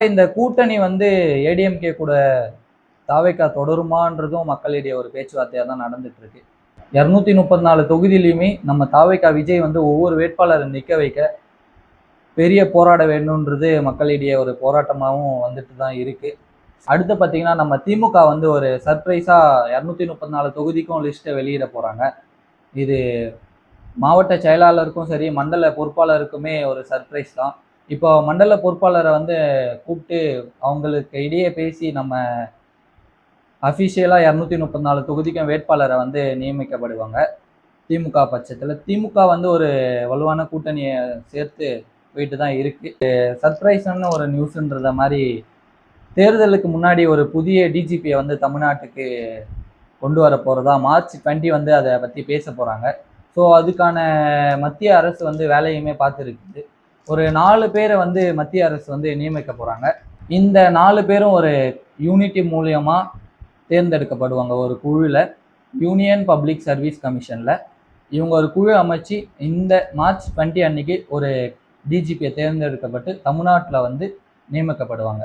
இந்த கூட்டணி வந்து ஏடிஎம்கே கூட தாவேக்கா தொடருமான்றதும் மக்களிடையே ஒரு பேச்சுவார்த்தையா தான் நடந்துட்டு இருக்கு. 234 தொகுதியிலுமே நம்ம தாவேக்கா விஜய் வந்து ஒவ்வொரு வேட்பாளரை நிக்க வைக்க பெரிய போராட வேண்டும்ன்றது மக்களிடையே ஒரு போராட்டமாகவும் வந்துட்டு தான் இருக்கு. அடுத்து பார்த்தீங்கன்னா, நம்ம திமுக வந்து ஒரு சர்ப்ரைஸா 234 தொகுதிக்கும் லிஸ்ட்டை வெளியிட போறாங்க. இது மாவட்ட செயலாளருக்கும் சரி, மண்டல பொறுப்பாளருக்குமே ஒரு சர்ப்ரைஸ் தான். இப்போ மண்டல பொறுப்பாளரை வந்து கூப்பிட்டு அவங்களுக்கு இடையே பேசி நம்ம அஃபிஷியலா 234 தொகுதிக்கும் வேட்பாளரை வந்து நியமிக்கப்படுவாங்க. திமுக பட்சத்துல. திமுக வந்து ஒரு வலுவான கூட்டணிய சேர்த்து போயிட்டு தான் இருக்கு. சர்ப்ரைஸான ஒரு நியூஸ்ன்றத மாரி தேர்தலுக்கு முன்னாடி ஒரு புதிய டிஜிபிய வந்து தமிழ்நாட்டுக்கு கொண்டு வர போறதா மார்ச் 20 வந்து அத பத்தி பேச போறாங்க. ஸோ அதுக்கான மத்திய அரசு வந்து வேலையுமே பார்த்துருக்குது. ஒரு 4 பேர வந்து மத்திய அரசு வந்து நியமிக்க போறாங்க. இந்த 4 பேரும் ஒரு யூனிட்டி மூலியமா தேர்ந்தெடுக்கப்படுவாங்க ஒரு குழுல. யூனியன் பப்ளிக் சர்வீஸ் கமிஷன்ல. இவங்க ஒரு குழு அமைச்சு இந்த மார்ச் 20 அன்னைக்கு ஒரு டிஜிபியை தேர்ந்தெடுக்கப்பட்டு தமிழ்நாட்டில் வந்து நியமிக்கப்படுவாங்க.